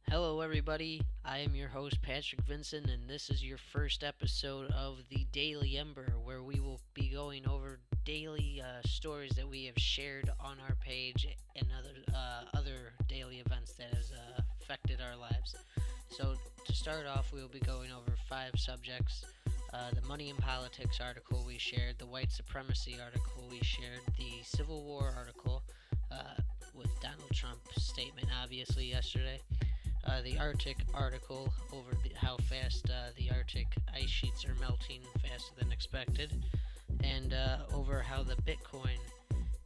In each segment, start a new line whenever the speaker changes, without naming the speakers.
Hello, everybody. I am your host, Patrick Vincent, and this is your first episode of the Daily Ember, where we will be going over daily stories that we have shared on our page and other daily events that has affected our lives. So, to start off, we will be going over 5 subjects. The Money and Politics article we shared, the White Supremacy article we shared, the Civil War article with Donald Trump's statement, obviously, yesterday, the Arctic article over how fast the Arctic ice sheets are melting faster than expected, and over how the Bitcoin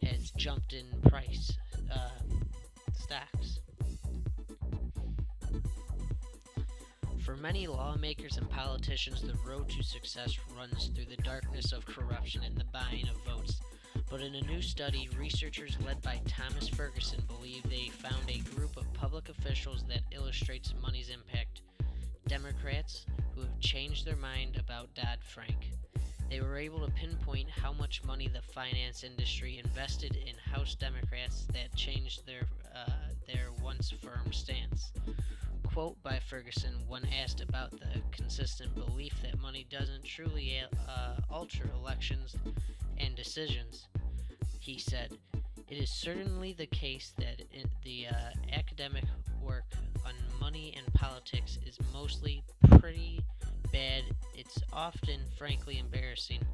has jumped in price. Stocks. For many lawmakers and politicians, the road to success runs through the darkness of corruption and the buying of votes. But in a new study, researchers led by Thomas Ferguson believe they found a group of public officials that illustrates money's impact. Democrats who have changed their mind about Dodd-Frank. They were able to pinpoint how much money the finance industry invested in House Democrats that changed their once firm stance. Quote by Ferguson when asked about the consistent belief that money doesn't truly alter elections and decisions. He said, "It is certainly the case that the academic work on money and politics is mostly pretty bad. It's often, frankly, embarrassing.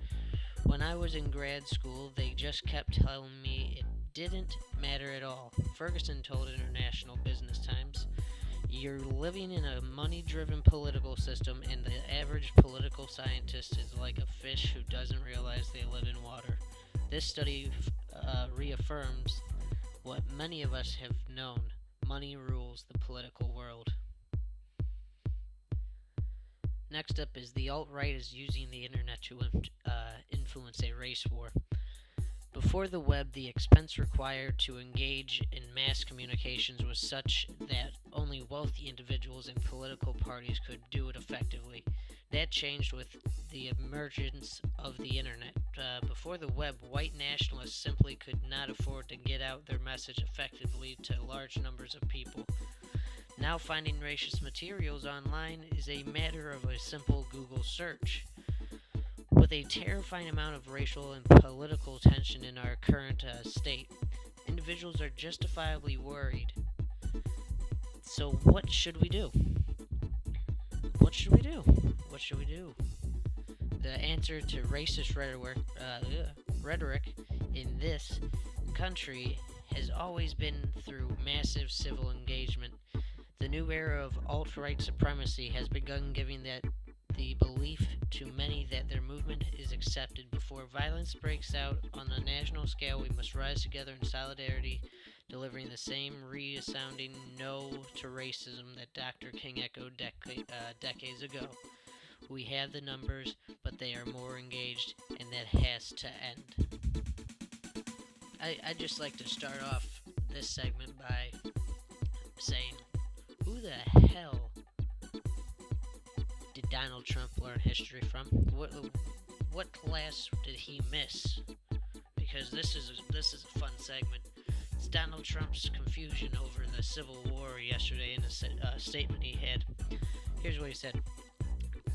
When I was in grad school, they just kept telling me it didn't matter at all." Ferguson told International Business Times, "You're living in a money-driven political system, and the average political scientist is like a fish who doesn't realize they live in water." This study reaffirms what many of us have known: money rules the political world. Next up is the alt-right is using the internet to influence a race war. Before the web, the expense required to engage in mass communications was such that only wealthy individuals and political parties could do it effectively. That changed with the emergence of the internet. Before the web, white nationalists simply could not afford to get out their message effectively to large numbers of people. Now finding racist materials online is a matter of a simple Google search. With a terrifying amount of racial and political tension in our current state, individuals are justifiably worried. So what should we do? What should we do? What should we do? The answer to racist rhetoric in this country has always been through massive civil engagement. The new era of alt-right supremacy has begun giving the belief to many that their movement is accepted. Before violence breaks out on a national scale, we must rise together in solidarity, delivering the same resounding no to racism that Dr. King echoed decades ago. We have the numbers, but they are more engaged, and that has to end. I'd just like to start off this segment by saying, who the hell did Donald Trump learn history from? What class did he miss? Because this is a fun segment. It's Donald Trump's confusion over the Civil War yesterday in a statement he had. Here's what he said.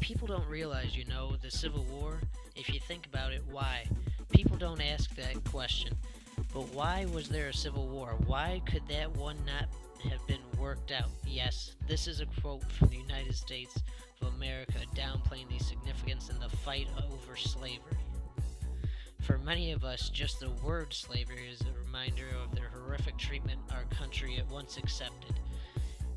People don't realize, the Civil War. If you think about it, why? People don't ask that question. But why was there a Civil War? Why could that one not have been worked out? Yes, this is a quote from the United States of America downplaying the significance in the fight over slavery. For many of us, just the word slavery is a reminder of the horrific treatment our country at once accepted.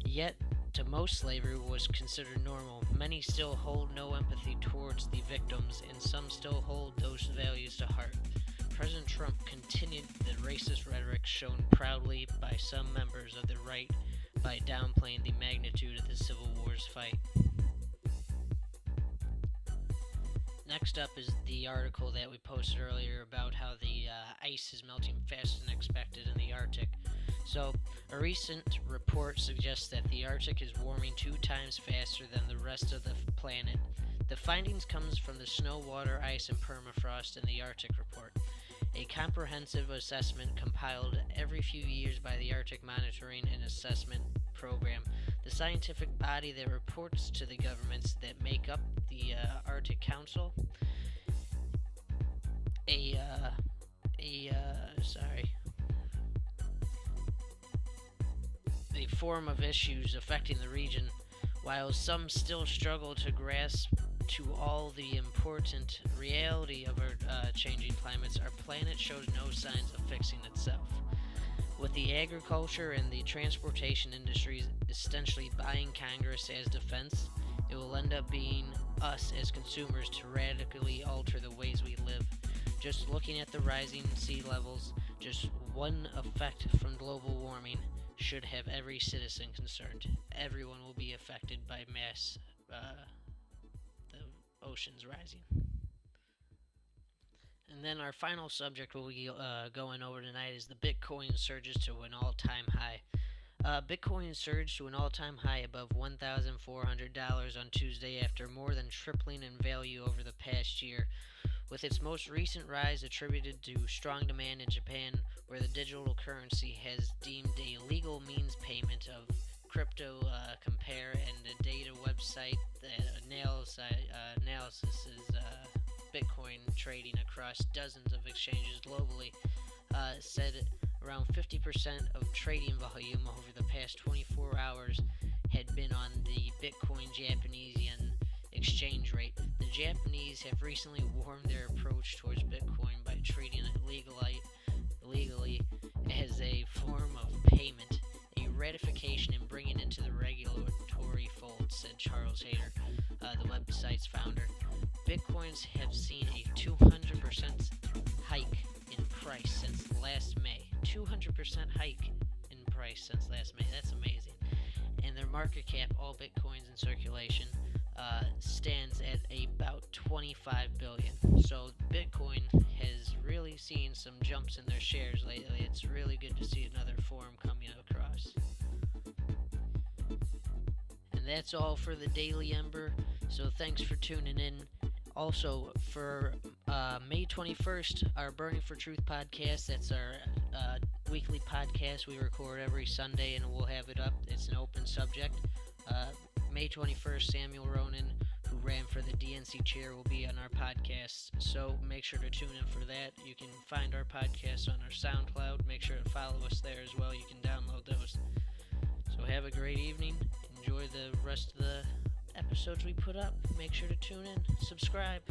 Yet, to most, slavery was considered normal. Many still hold no empathy towards the victims, and some still hold those values to heart. President Trump continued the racist rhetoric shown proudly by some members of the right by downplaying the magnitude of the Civil War's fight. Next up is the article that we posted earlier about how the ice is melting faster than expected in the Arctic. So, a recent report suggests that the Arctic is warming 2 times faster than the rest of the planet. The findings comes from the snow, water, ice, and permafrost in the Arctic report, a comprehensive assessment compiled every few years by the Arctic Monitoring and Assessment Program. the scientific body that reports to the governments that make up the Arctic Council. A forum of issues affecting the region. While some still struggle to grasp to all the important reality of our changing climates, our planet shows no signs of fixing itself. With the agriculture and the transportation industries essentially buying Congress as defense, it will end up being us as consumers to radically alter the ways we live. Just looking at the rising sea levels, just one effect from global warming should have every citizen concerned. Everyone will be affected by the oceans rising. And then our final subject we'll be going over tonight is the Bitcoin surges to an all-time high. Bitcoin surged to an all-time high above $1,400 on Tuesday after more than tripling in value over the past year, with its most recent rise attributed to strong demand in Japan, where the digital currency has deemed a legal means payment of crypto compare and a data website that analysis Bitcoin trading across dozens of exchanges globally said around 50% of trading volume over the past 24 hours had been on the Bitcoin Japanese yen exchange rate. The Japanese have recently warmed their approach towards Bitcoin by treating it legally as a form of payment, a ratification, and bringing it into the regulatory fold, said Charles Hader, the website's founder. Bitcoins have seen a 200% hike in price since last May. 200% hike in price since last May. That's amazing. And their market cap, all Bitcoins in circulation, stands at about 25 billion. So Bitcoin has really seen some jumps in their shares lately. It's really good to see another forum coming across. And that's all for the Daily Ember. So thanks for tuning in. Also, for May 21st, our Burning for Truth podcast, that's our weekly podcast we record every Sunday, and we'll have it up. It's an open subject. May 21st, Samuel Ronan, who ran for the DNC chair, will be on our podcast. So make sure to tune in for that. You can find our podcast on our SoundCloud. Make sure to follow us there as well. You can download those. So have a great evening. Enjoy the rest of the episodes we put up. Make sure to tune in. Subscribe.